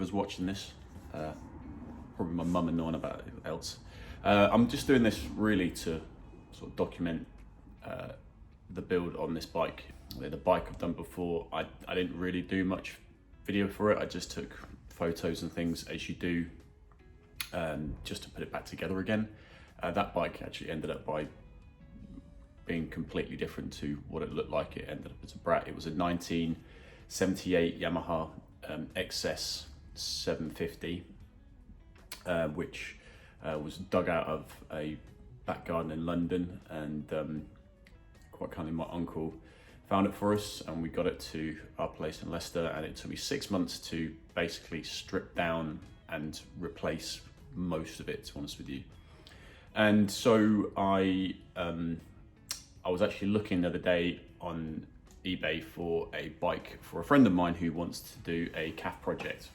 whoever's watching this. Probably my mum and no one about else. I'm just doing this really to sort of document the build on this bike. The bike I've done before, I didn't really do much video for it. I just took photos and things as you do, just to put it back together again. That bike actually ended up by being completely different to what it looked like. It ended up as a brat. It was a 1978 Yamaha XS 750, which was dug out of a back garden in London, and quite kindly my uncle found it for us, and we got it to our place in Leicester, and it took me 6 months to basically strip down and replace most of it, to be honest with you. And so I was actually looking the other day on eBay for a bike for a friend of mine who wants to do a calf project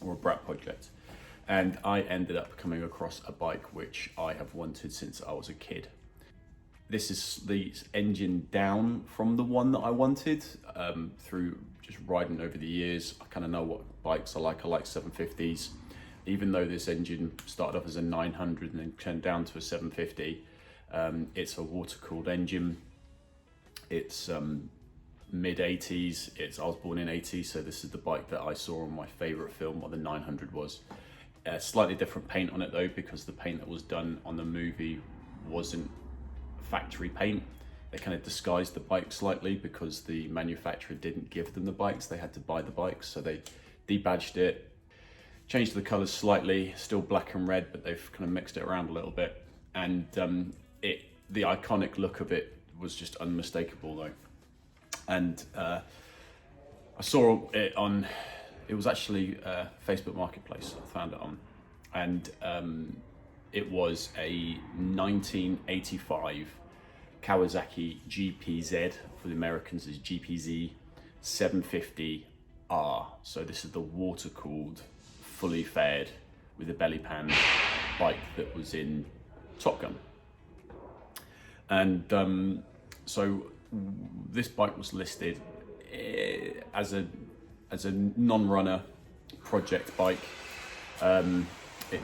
or a brat project. And I ended up coming across a bike which I have wanted since I was a kid. This is the engine down from the one that I wanted. Through just riding over the years, I kind of know what bikes I like. I like 750s. Even though this engine started off as a 900 and then turned down to a 750, it's a water-cooled engine. It's mid-80s. I was born in 80s, so this is the bike that I saw on my favorite film, what the 900 was. Slightly different paint on it though, because the paint that was done on the movie wasn't factory paint. They kind of disguised the bike slightly because the manufacturer didn't give them the bikes. They had to buy the bikes, so they debadged it, changed the colors slightly, still black and red, but they've kind of mixed it around a little bit. And the iconic look of it was just unmistakable though. And I saw it on, it was actually Facebook Marketplace I found it on. And it was a 1985 Kawasaki GPZ, for the Americans is GPZ 750R. So this is the water-cooled, fully faired, with a belly pan bike that was in Top Gun. And so this bike was listed as a non-runner project bike.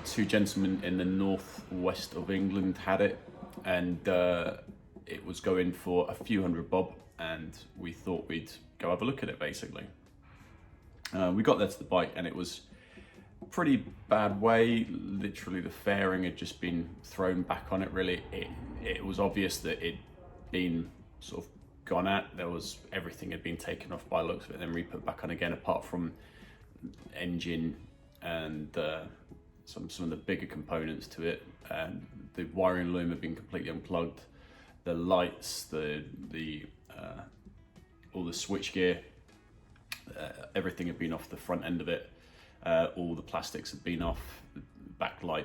Two gentlemen in the northwest of England had it, and it was going for a few hundred bob, and we thought we'd go have a look at it basically. We got there to the bike and it was a pretty bad way. Literally the fairing had just been thrown back on it really. It was obvious that it'd been sort of gone at. Everything had been taken off by the looks of it and then re-put back on again, apart from engine and some of the bigger components to it. The wiring loom had been completely unplugged. The lights, all the switch gear, everything had been off the front end of it. All the plastics had been off. The backlight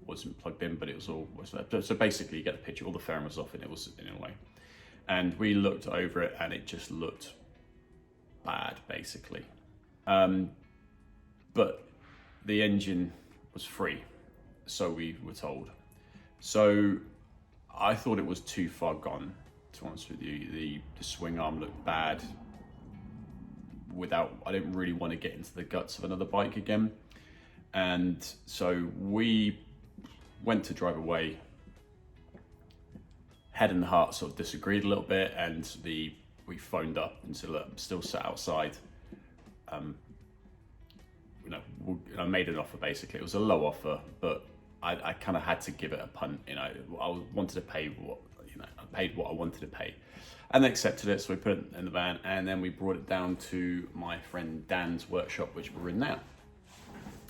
wasn't plugged in, but it was all. So basically, you get the picture. All the fairing was off, and it was in a way. And we looked over it, and it just looked bad, basically. But the engine was free, so we were told. So I thought it was too far gone, to be honest with you. The swing arm looked bad. I didn't really want to get into the guts of another bike again. And so we went to drive away. Head and heart sort of disagreed a little bit, and we phoned up and said, look, I'm still sat outside. I made an offer basically. It was a low offer, but I kind of had to give it a punt. I wanted to pay I paid what I wanted to pay, and they accepted it. So we put it in the van, and then we brought it down to my friend Dan's workshop, which we're in now.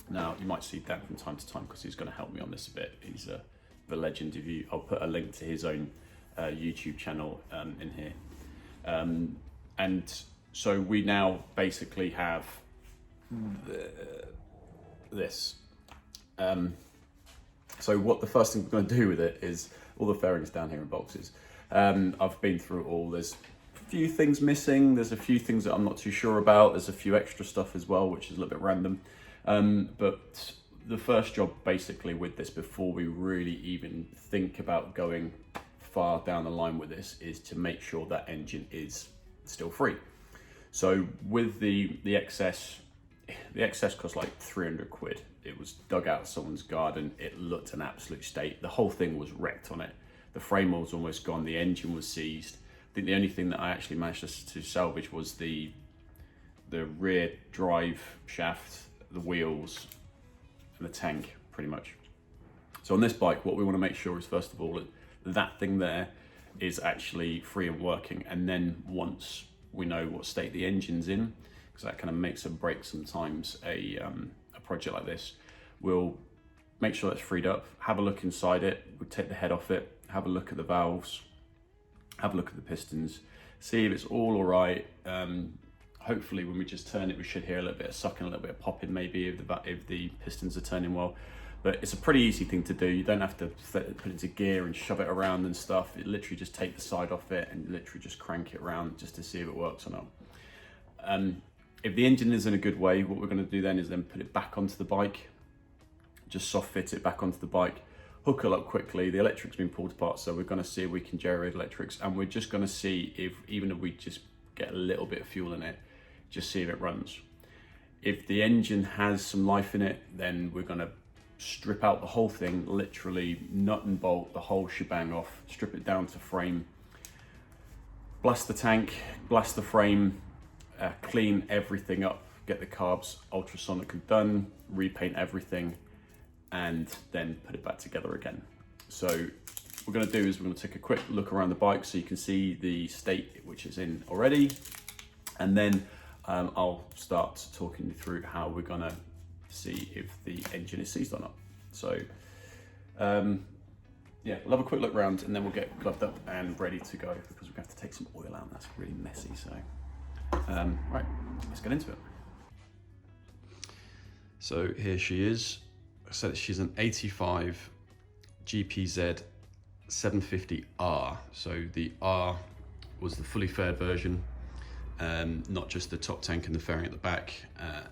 Now you might see Dan from time to time because he's going to help me on this a bit. He's the legend of you. I'll put a link to his own YouTube channel in here. And so we now basically have this. So what the first thing we're going to do with it is all the fairings down here in boxes. I've been through it all. There's a few things missing. There's a few things that I'm not too sure about. There's a few extra stuff as well, which is a little bit random. But the first job basically with this, before we really even think about going far down the line with this, is to make sure that engine is still free. So with the XS, The excess cost like 300 quid. It was dug out of someone's garden. It looked an absolute state. The whole thing was wrecked on it. The frame was almost gone. The engine was seized. I think the only thing that I actually managed to salvage was the rear drive shaft, the wheels, and the tank, pretty much. So on this bike, what we want to make sure is, first of all, that thing there is actually free and working. And then once we know what state the engine's in, because that kind of makes or breaks sometimes a project like this, we'll make sure that's freed up, have a look inside it, we'll take the head off it, have a look at the valves, have a look at the pistons, see if it's all right. Hopefully when we just turn it, we should hear a little bit of sucking, a little bit of popping maybe if the pistons are turning well. But it's a pretty easy thing to do. You don't have to put it into gear and shove it around and stuff. It literally just take the side off it and literally just crank it around just to see if it works or not. If the engine is in a good way, what we're going to do then is then put it back onto the bike, just soft fit it back onto the bike, hook it up quickly. The electric's been pulled apart, so we're going to see if we can generate electrics, and we're just going to see if, even if we just get a little bit of fuel in it, just see if it runs. If the engine has some life in it, then we're going to strip out the whole thing, literally nut and bolt the whole shebang off, strip it down to frame, blast the tank, blast the frame, clean everything up, get the carbs ultrasonic and done, repaint everything, and then put it back together again. So what we're going to do is we're going to take a quick look around the bike so you can see the state which it's in already, and then I'll start talking you through how we're going to see if the engine is seized or not. So yeah, we'll have a quick look around and then we'll get gloved up and ready to go, because we have to take some oil out. That's really messy. So right, let's get into it. So here she is. I said she's an 85 GPZ 750R. So the R was the fully faired version, not just the top tank and the fairing at the back.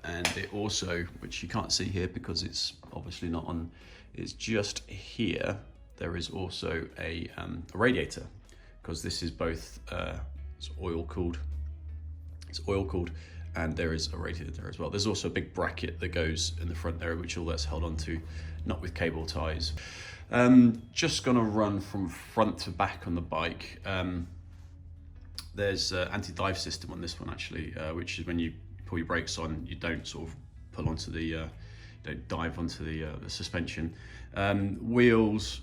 And it also, which you can't see here because it's obviously not on, it's just here. There is also a radiator, because this is both it's oil cooled. It's oil cooled, and there is a radiator there as well. There's also a big bracket that goes in the front there, which all that's held onto, not with cable ties. Just gonna run from front to back on the bike. There's an anti-dive system on this one actually, which is when you pull your brakes on, you don't sort of pull onto the, don't dive onto the suspension. Wheels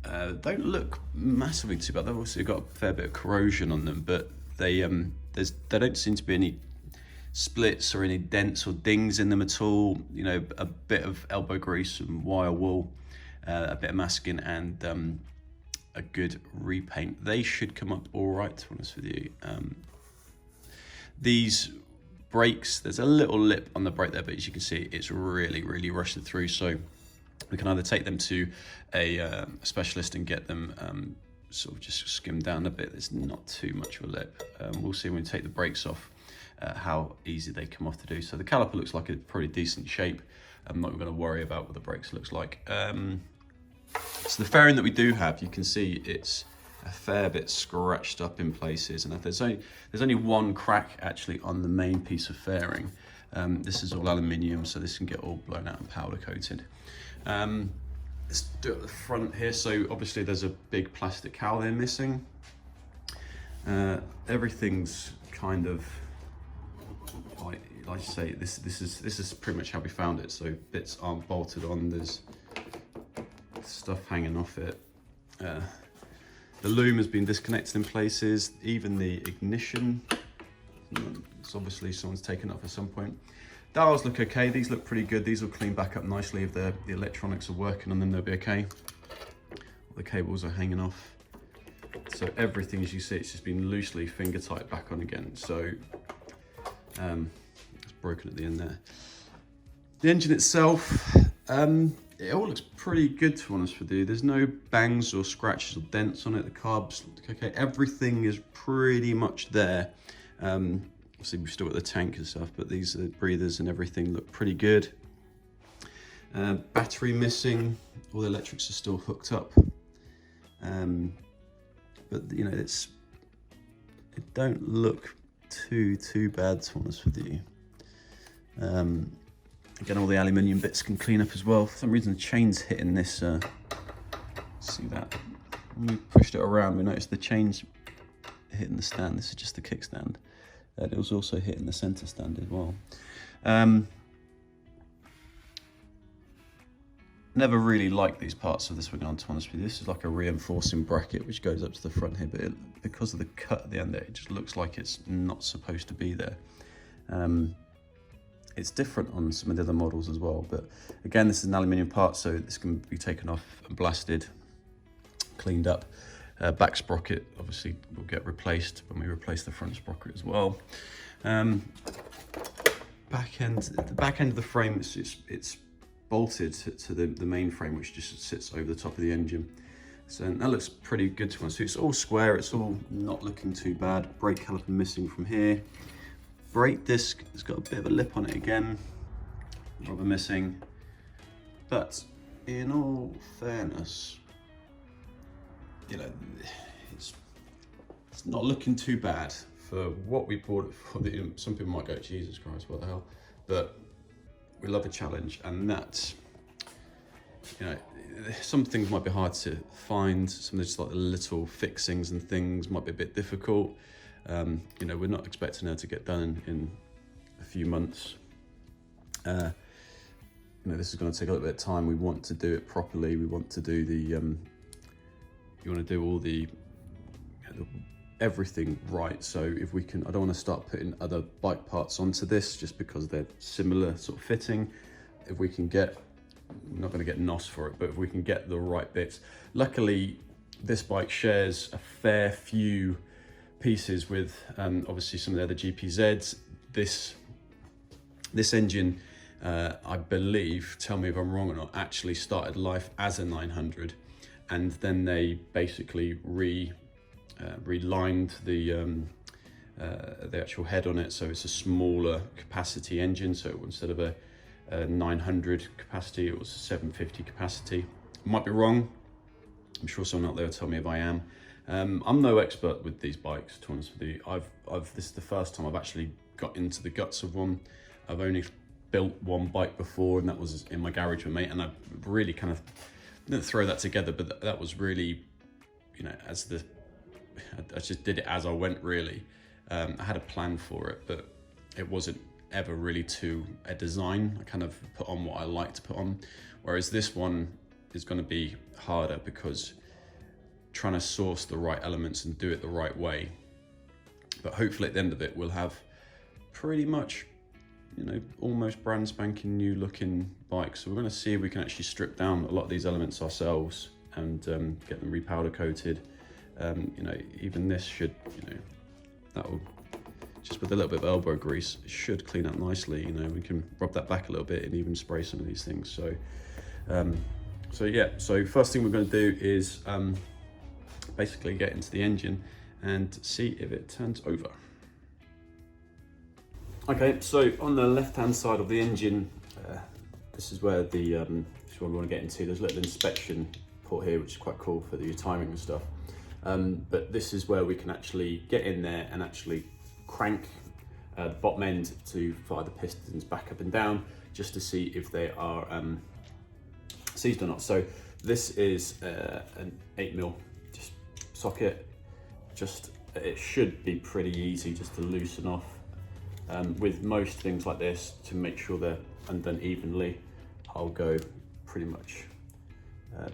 don't look massively too bad. They've also got a fair bit of corrosion on them, but they there don't seem to be any splits or any dents or dings in them at all. You know, a bit of elbow grease and wire wool, a bit of masking, and a good repaint. They should come up all right, to be honest with you. These brakes, there's a little lip on the brake there, but as you can see, it's really rusted through. So we can either take them to a specialist and get them sort of just skimmed down a bit. There's not too much of a lip. We'll see when we take the brakes off how easy they come off to do. So the caliper looks like a pretty decent shape. I'm not going to worry about what the brakes looks like. So the fairing that we do have, you can see it's a fair bit scratched up in places, and if there's only one crack actually on the main piece of fairing. This is all aluminium, so this can get all blown out and powder coated. Let's do it at the front here. So obviously there's a big plastic cowl there missing. Everything's kind of like I say, this is pretty much how we found it. So bits aren't bolted on. There's stuff hanging off it. The loom has been disconnected in places. Even the ignition, it's obviously someone's taken it off at some point. Dials look okay. These look pretty good. These will clean back up nicely. If the electronics are working on them, they'll be okay. The cables are hanging off. So everything, as you see, it's just been loosely finger tight back on again. So it's broken at the end there. The engine itself, it all looks pretty good, to be honest with you. There's no bangs or scratches or dents on it. The carbs look okay. Everything is pretty much there. Obviously we've still got the tank and stuff, but these breathers and everything look pretty good. Battery missing. All the electrics are still hooked up. But you know, it don't look too bad, to be honest with you. Again, all the aluminium bits can clean up as well. For some reason, the chain's hitting this, see that? When we pushed it around, we noticed the chain's hitting the stand. This is just the kickstand. And it was also hitting the center stand as well. Never really liked these parts of the swing arm, to be honest with you. This is like a reinforcing bracket which goes up to the front here, but because of the cut at the end there, it just looks like it's not supposed to be there. It's different on some of the other models as well, but again, this is an aluminium part, so this can be taken off and blasted, cleaned up. Back sprocket obviously will get replaced when we replace the front sprocket as well. The back end of the frame, it's bolted to the main frame, which just sits over the top of the engine. So that looks pretty good to us. So it's all square, it's all not looking too bad. Brake caliper missing from here. Brake disc has got a bit of a lip on it again, rubber missing. But in all fairness, you know, it's not looking too bad for what we bought it for. Some people might go, Jesus Christ, what the hell? But we love a challenge, and that, you know, some things might be hard to find. Some of just like the little fixings and things might be a bit difficult. You know, we're not expecting her to get done in a few months. You know, this is going to take a little bit of time. We want to do it properly. We want to do the, you want to do all the, everything right. So if we can, I don't want to start putting other bike parts onto this just because they're similar sort of fitting. If we can get, we're not going to get NOS for it, but if we can get the right bits. Luckily, this bike shares a fair few pieces with obviously some of the other GPZs. This engine, I believe, tell me if I'm wrong or not, actually started life as a 900, and then they basically relined the actual head on it, so it's a smaller capacity engine. So instead of a 900 capacity, it was a 750 capacity. I might be wrong. I'm sure someone out there will tell me if I am. I'm no expert with these bikes, to be honest with you. This is the first time I've actually got into the guts of one. I've only built one bike before, and that was in my garage with mate, and I really kind of didn't throw that together, but that was really, you know, I just did it as I went, really. I had a plan for it, but it wasn't ever really to a design. I kind of put on what I like to put on, whereas this one is going to be harder because trying to source the right elements and do it the right way. But hopefully at the end of it, we'll have pretty much, you know, almost brand spanking new looking bike. So we're going to see if we can actually strip down a lot of these elements ourselves and get them repowder coated. You know, even this should, you know, that will, just with a little bit of elbow grease, it should clean up nicely. You know, we can rub that back a little bit and even spray some of these things. So, so yeah, so first thing we're going to do is basically get into the engine and see if it turns over. Okay, so on the left-hand side of the engine, this is where the this is what we want to get into. There's a little inspection port here, which is quite cool for the timing and stuff. But this is where we can actually get in there and actually crank the bottom end to fire the pistons back up and down, just to see if they are seized or not. So this is an 8mm just socket. It should be pretty easy just to loosen off. With most things like this, to make sure they're undone evenly, I'll go pretty much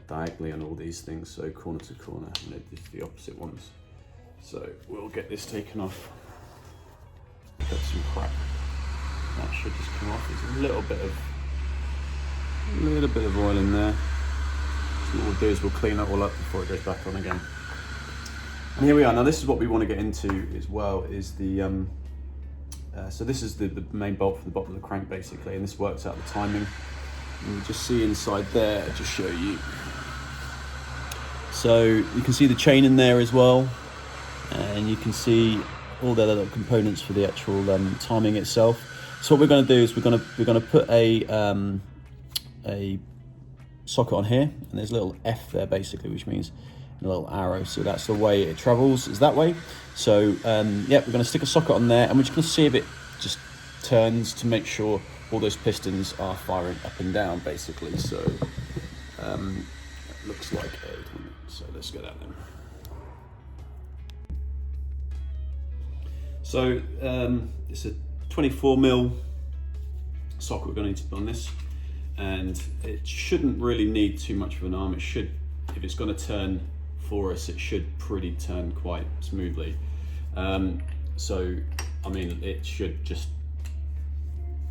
diagonally on all these things, so corner to corner, and these are the opposite ones. So we'll get this taken off. Got some crap. That should just come off. There's a little bit of oil in there. So what we'll do is we'll clean that all up before it goes back on again. And here we are. Now this is what we want to get into as well, is the so this is the main bolt from the bottom of the crank basically, and this works out the timing. And you just see inside there, I'll just show you. So you can see the chain in there as well, and you can see all the other components for the actual timing itself. So what we're going to do is we're going to put a socket on here, and there's a little F there basically, which means a little arrow. So that's the way it travels, is that way. So yeah, we're going to stick a socket on there, and we're just going to see if it just turns to make sure all those pistons are firing up and down basically. So it looks like so let's get that then. So it's a 24mm socket we're going to need to put on this, and it shouldn't really need too much of an arm. It should, if it's going to turn for us, it should pretty turn quite smoothly. So I mean, it should just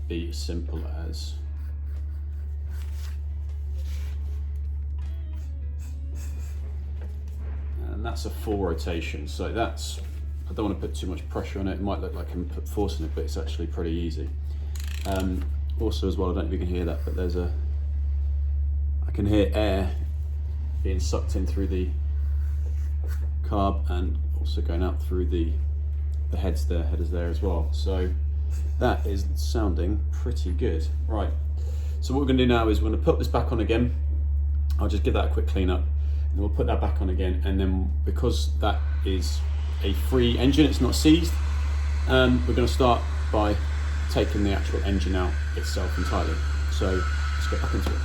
be as simple as and that's a full rotation. So that's, I don't want to put too much pressure on it. It might look like I'm forcing it, but it's actually pretty easy. Also as well, I don't know if you can hear that, but I can hear air being sucked in through the carb and also going out through the headers there as well. So that is sounding pretty good. Right, so what we're going to do now is we're going to put this back on again. I'll just give that a quick clean up, and we'll put that back on again, and then because that is a free engine, it's not seized, we're going to start by taking the actual engine out itself entirely. So let's get back into it.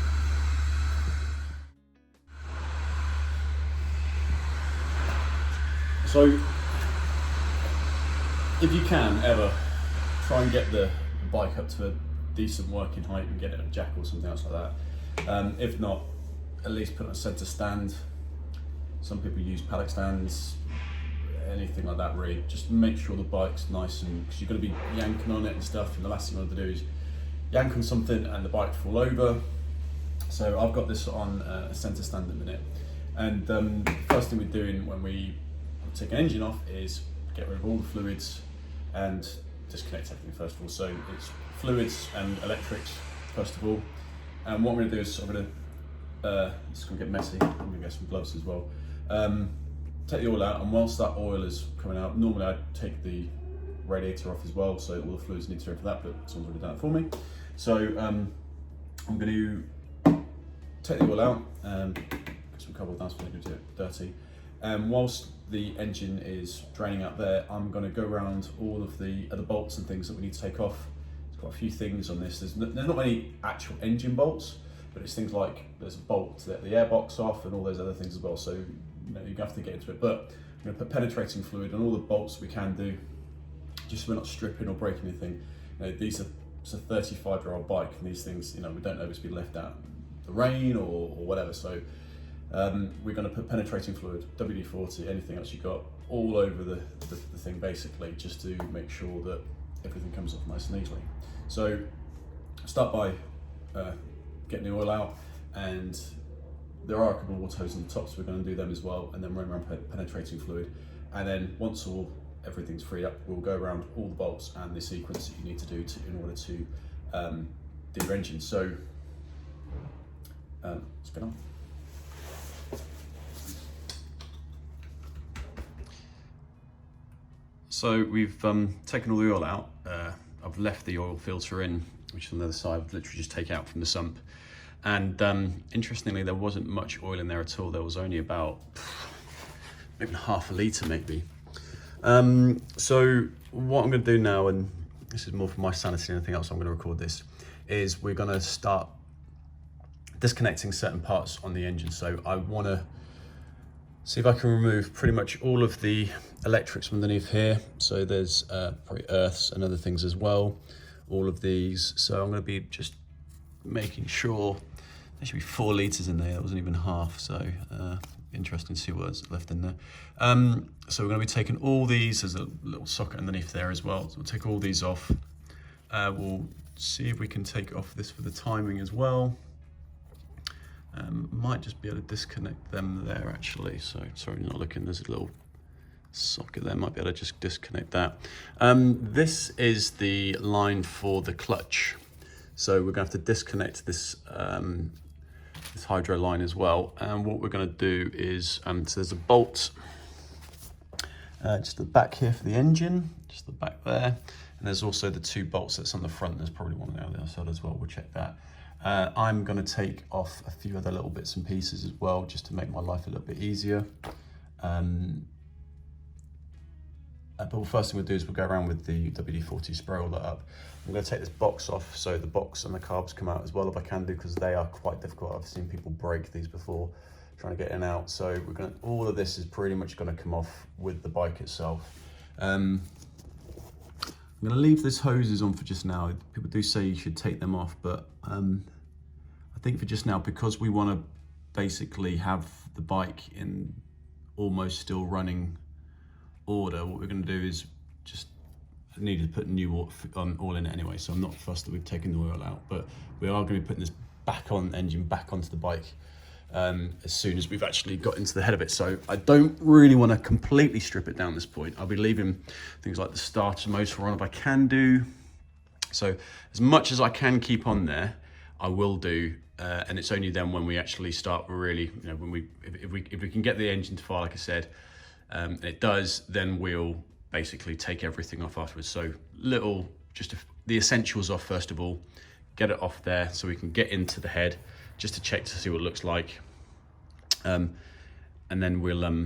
So if you can ever try and get the bike up to a decent working height and get it a jack or something else like that. If not, at least put it on a centre stand. Some people use paddock stands, anything like that really. Just make sure the bike's nice, and because you're going to be yanking on it and stuff, and the last thing you want to do is yank on something and the bike fall over. So I've got this on a centre stand at the minute, and the first thing we're doing when we take an engine off is get rid of all the fluids and disconnect everything first of all. So it's fluids and electrics first of all, and what I'm going to do is I'm going to it's going to get messy. I'm going to get some gloves as well. Take the oil out, and whilst that oil is coming out, normally I take the radiator off as well, so all the fluids need to go for that, but someone's already done it for me. So I'm going to take the oil out, get some cardboard down so I don't get it dirty. Whilst the engine is draining out there, I'm going to go around all of the other bolts and things that we need to take off. There's quite a few things on this. There's not any actual engine bolts, but it's things like there's a bolt to let the airbox off and all those other things as well. So you have to get into it, but I'm going to put penetrating fluid on all the bolts we can do, just so we're not stripping or breaking anything. It's a 35-year-old bike, and these things, we don't know if it's been left out in the rain or whatever. So we're going to put penetrating fluid, WD-40, anything else you've got, all over the thing basically, just to make sure that everything comes off nice and easily. So start by getting the oil out, and there are a couple of water hoses on the top, so we're going to do them as well, and then run around penetrating fluid. And then once everything's freed up, we'll go around all the bolts and the sequence that you need to do in order to do your engine. So let's get on. So we've taken all the oil out. I've left the oil filter in, which is on the other side. I've literally just take out from the sump. And interestingly, there wasn't much oil in there at all. There was only about maybe half a litre maybe. So what I'm going to do now, and this is more for my sanity than anything else, I'm going to record this, is we're going to start disconnecting certain parts on the engine. So I want to see if I can remove pretty much all of the electrics from underneath here. So there's probably earths and other things as well, all of these. So I'm going to be just making sure there should be 4 litres in there. That wasn't even half, so interesting to see what's left in there. So we're going to be taking all these. There's a little socket underneath there as well, so we'll take all these off. We'll see if we can take off this for the timing as well. Might just be able to disconnect them there actually. So sorry, not looking, there's a little socket there, might be able to just disconnect that. This is the line for the clutch. So we're going to have to disconnect this this hydro line as well. And what we're going to do is, so there's a bolt just at the back here for the engine, just the back there. And there's also the 2 bolts that's on the front. There's probably one on the other side as well. We'll check that. I'm going to take off a few other little bits and pieces as well, just to make my life a little bit easier. But the first thing we'll do is we'll go around with the WD-40, spray all that up. I'm going to take this box off so the box and the carbs come out as well if I can do, because they are quite difficult. I've seen people break these before trying to get in and out. So all of this is pretty much going to come off with the bike itself. I'm going to leave these hoses on for just now. People do say you should take them off, but I think for just now, because we want to basically have the bike in almost still running order, what we're going to do is just need to put new oil in it anyway, so I'm not fussed that we've taken the oil out, but we are going to be putting this engine back onto the bike as soon as we've actually got into the head of it. So I don't really want to completely strip it down at this point. I'll be leaving things like the starter motor on if I can do. So as much as I can keep on there, I will do, and it's only then when we actually start really, you know, when if we can get the engine to fire, like I said, it does, then we'll basically take everything off afterwards. So the essentials off first of all, get it off there so we can get into the head just to check to see what it looks like, and then we'll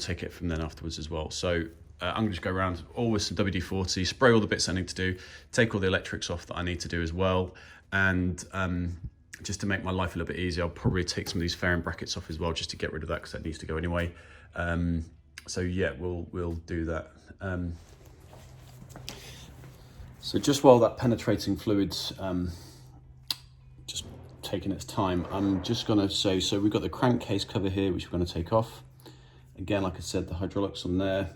take it from then afterwards as well. So I'm gonna just go around all with some WD-40, spray all the bits I need to do, take all the electrics off that I need to do as well, and just to make my life a little bit easier, I'll probably take some of these fairing brackets off as well, just to get rid of that, because that needs to go anyway. So yeah, we'll do that. So just while that penetrating fluid's just taking its time, I'm just gonna say, so we've got the crankcase cover here, which we're gonna take off. Again, like I said, the hydraulics on there,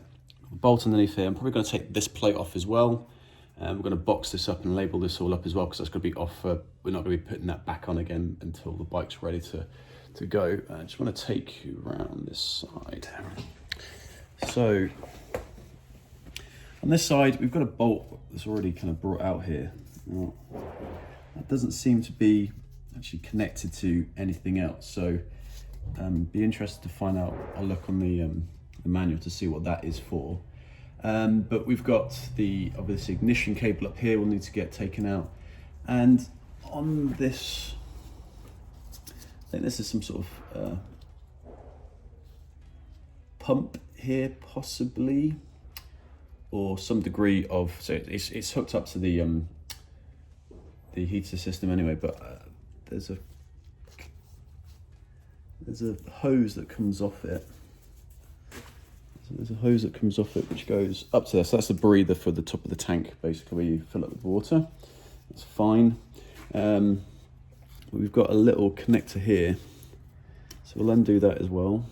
the bolt underneath here. I'm probably gonna take this plate off as well. We're gonna box this up and label this all up as well, because that's gonna be off, we're not gonna be putting that back on again until the bike's ready to go. I just wanna take you around this side. So on this side, we've got a bolt that's already kind of brought out here. Now, that doesn't seem to be actually connected to anything else. So be interested to find out. I'll look on the manual to see what that is for. But we've got the obviously ignition cable up here. We'll need to get taken out. And on this, I think this is some sort of pump here, possibly, or some degree of. So it's hooked up to the heater system anyway. But there's a hose that comes off it. So there's a hose that comes off it which goes up to there. So that's the breather for the top of the tank, basically, where you fill up with water. That's fine. We've got a little connector here, so we'll undo that as well.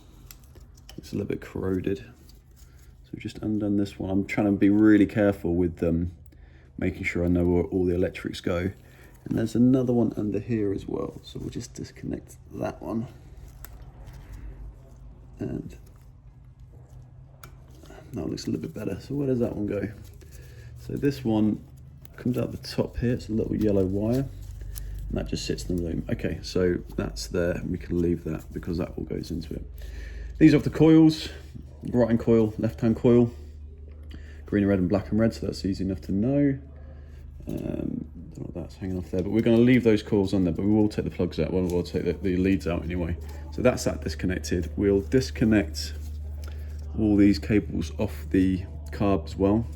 It's a little bit corroded, so we've just undone this one. I'm trying to be really careful with making sure I know where all the electrics go. And there's another one under here as well, so we'll just disconnect that one. And that looks a little bit better. So where does that one go? So this one comes out the top here. It's a little yellow wire, and that just sits in the loom. Okay, so that's there. We can leave that because that all goes into it. These are the coils: right hand coil, left hand coil, green, red, and black and red. So that's easy enough to know. Don't know what that's hanging off there, but we're going to leave those coils on there. But we will take the plugs out. Well, we'll take the leads out anyway. So that's that disconnected. We'll disconnect all these cables off the carb as well.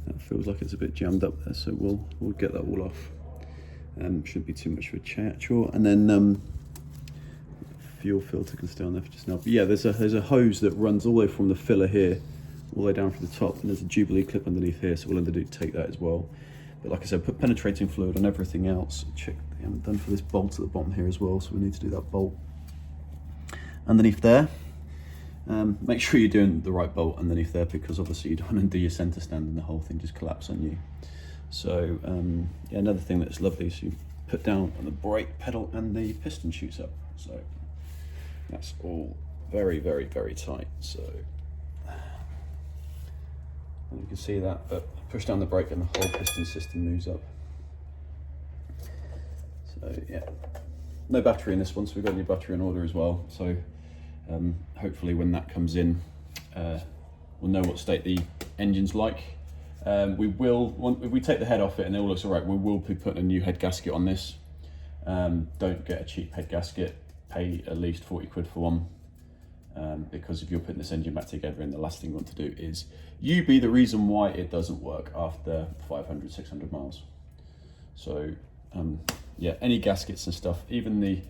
That feels like it's a bit jammed up there, so we'll get that all off. Shouldn't be too much of a chore. And then fuel filter can stay on there for just now. But yeah, there's a hose that runs all the way from the filler here, all the way down from the top, and there's a Jubilee clip underneath here, so we'll take that as well. But like I said, put penetrating fluid on everything else. Check they haven't done for this bolt at the bottom here as well, so we need to do that bolt underneath there. Make sure you're doing the right bolt underneath there, because obviously you don't want to do your center stand and the whole thing just collapse on you. So yeah, another thing that's lovely is you put down on the brake pedal and the piston shoots up. So that's all very, very, very tight. So and you can see that, but push down the brake and the whole piston system moves up. So yeah, no battery in this one, so we've got a new battery in order as well. So hopefully when that comes in, we'll know what state the engine's like. If we take the head off it and it all looks all right, we will be putting a new head gasket on this. Don't get a cheap head gasket, pay at least 40 quid for one. because if you're putting this engine back together, and the last thing you want to do is you be the reason why it doesn't work after 500, 600 miles. So yeah, any gaskets and stuff, even the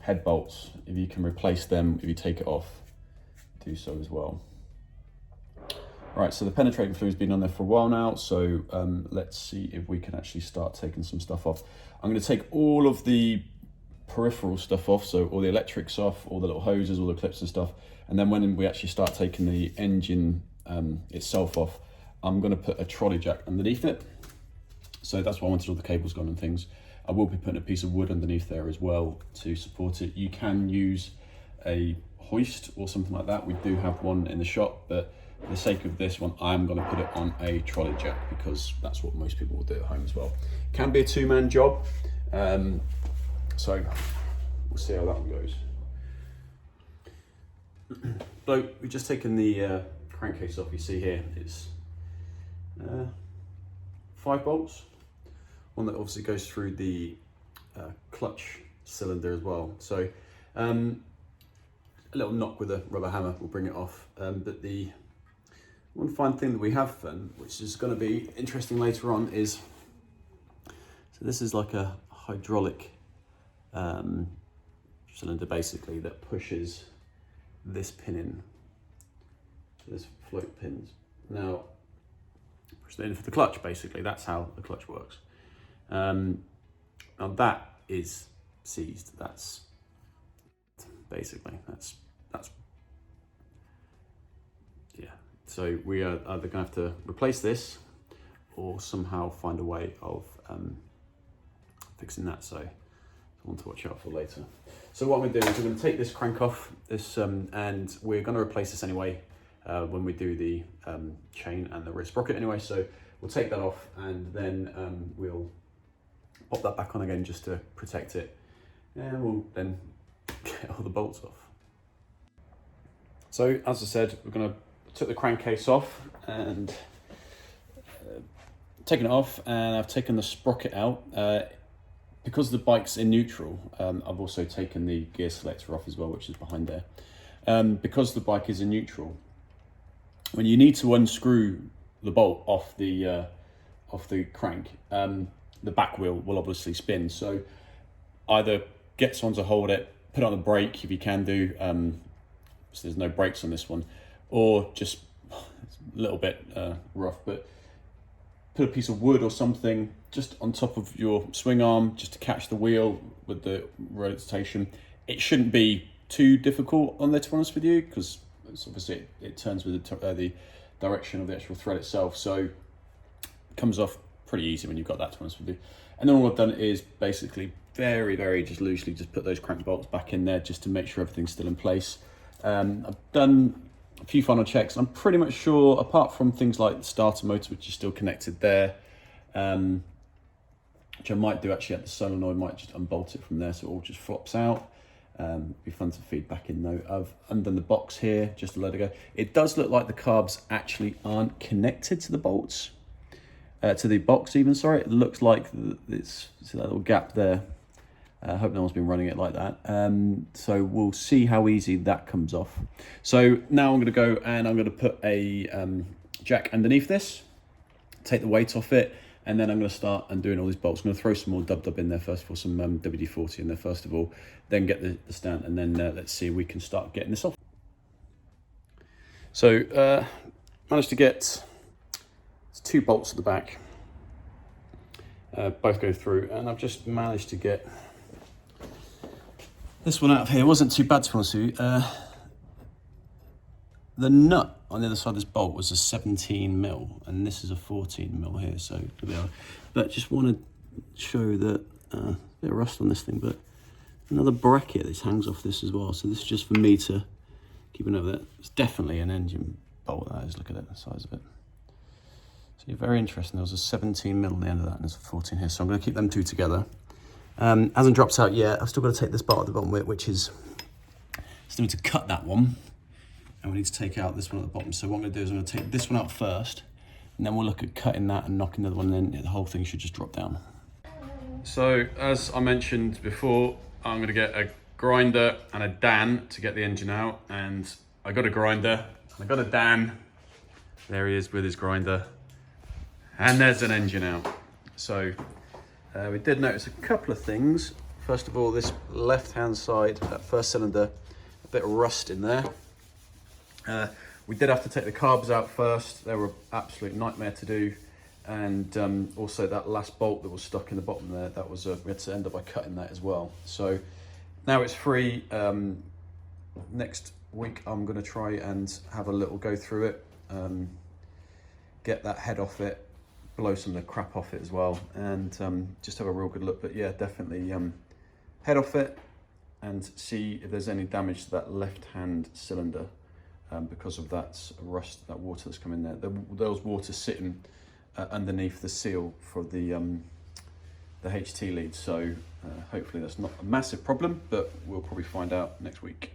head bolts, if you can replace them, if you take it off, do so as well. Right, so the penetrating fluid's been on there for a while now, so let's see if we can actually start taking some stuff off. I'm going to take all of the peripheral stuff off, so all the electrics off, all the little hoses, all the clips and stuff, and then when we actually start taking the engine itself off, I'm going to put a trolley jack underneath it. So that's why I wanted all the cables gone and things. I will be putting a piece of wood underneath there as well to support it. You can use a hoist or something like that. We do have one in the shop, but for the sake of this one, I'm going to put it on a trolley jack because that's what most people will do at home as well. Can be a two-man job, so we'll see how that one goes. So we've just taken the crankcase off. You see here it's 5 bolts. One that obviously goes through the clutch cylinder as well. So a little knock with a rubber hammer will bring it off. But the one fine thing that we have done, which is going to be interesting later on, is so this is like a hydraulic cylinder basically that pushes this pin in, this float pins. Now, push it in for the clutch basically. That's how the clutch works. Now that is seized. That's basically that's yeah. So we are either going to have to replace this or somehow find a way of fixing that. So one to watch out for later. So what I'm going to do is we're going to take this crank off this, and we're going to replace this anyway when we do the chain and the rear sprocket anyway. So we'll take that off and then we'll pop that back on again just to protect it, and we'll then get all the bolts off. So as I said, we're going to take the crankcase off and taken it off, and I've taken the sprocket out. Because the bike's in neutral, I've also taken the gear selector off as well, which is behind there. Because the bike is in neutral, when you need to unscrew the bolt off the crank, the back wheel will obviously spin. So either get someone to hold it, put on the brake if you can do, so there's no brakes on this one, or just it's a little bit rough, but put a piece of wood or something just on top of your swing arm just to catch the wheel with the rotation. It shouldn't be too difficult on there, to be honest with you, because it's obviously it turns with the direction of the actual thread itself, so it comes off pretty easy when you've got that, to be honest with you. And then all I've done is basically very just loosely just put those crank bolts back in there just to make sure everything's still in place. I've done a few final checks. I'm pretty much sure, apart from things like the starter motor, which is still connected there, which I might do actually at the solenoid, might just unbolt it from there so it all just flops out. Be fun to feed back in though. I've undone the box here just a let it go. It does look like the carbs actually aren't connected to the bolts, to the box even, sorry. It looks like it's see that little gap there. I hope no one's been running it like that. So we'll see how easy that comes off. So now I'm going to go and I'm going to put a jack underneath this, take the weight off it, and then I'm going to start undoing all these bolts. I'm going to throw some more dub in there first, for some WD-40 in there first of all, then get the stand, and then let's see if we can start getting this off. So managed to get 2 bolts at the back, both go through, and I've just managed to get this one out of here. It wasn't too bad, to be honest with you. The nut on the other side of this bolt was a 17mm, and this is a 14mm here, so but just want to show that a bit of rust on this thing, but another bracket that hangs off this as well. So this is just for me to keep an eye on that. It's definitely an engine bolt, that is. Look at it, the size of it. So you're very interesting. There was a 17mm on the end of that, and there's a 14 here, so I'm going to keep them 2 together. Hasn't dropped out yet. I've still got to take this part at the bottom, which is still need to cut that one, and we need to take out this one at the bottom. So what I'm going to do is I'm going to take this one out first, and then we'll look at cutting that and knocking the other one, and then the whole thing should just drop down. So as I mentioned before, I'm going to get a grinder and a Dan to get the engine out, and I got a grinder and I got a Dan. There he is with his grinder, and there's an engine out. So we did notice a couple of things. First of all, this left-hand side, that first cylinder, a bit of rust in there. We did have to take the carbs out first. They were an absolute nightmare to do. And also that last bolt that was stuck in the bottom there, that was we had to end up by cutting that as well. So now it's free. Next week I'm going to try and have a little go through it, get that head off it, blow some of the crap off it as well, and just have a real good look. But yeah, definitely head off it and see if there's any damage to that left-hand cylinder because of that rust, that water that's come in there. There was water sitting underneath the seal for the HT lead, so hopefully that's not a massive problem, but we'll probably find out next week.